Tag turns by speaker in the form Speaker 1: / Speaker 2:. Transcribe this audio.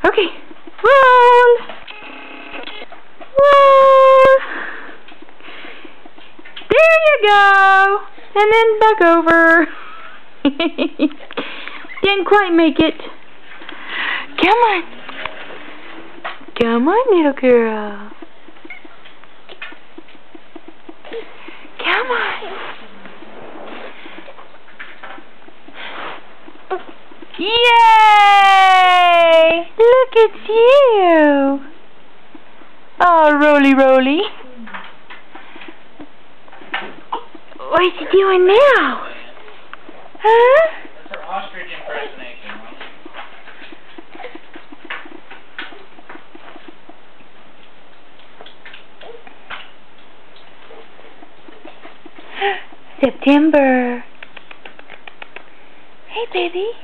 Speaker 1: Okay. Roll. Roll. There you go. And then back over. Didn't quite make it. Come on. Come on, little girl. Come on. Yay! Look at you. Oh, roly roly. What's he doing now? Huh?
Speaker 2: That's her ostrich impersonation.
Speaker 1: September. Hey, baby.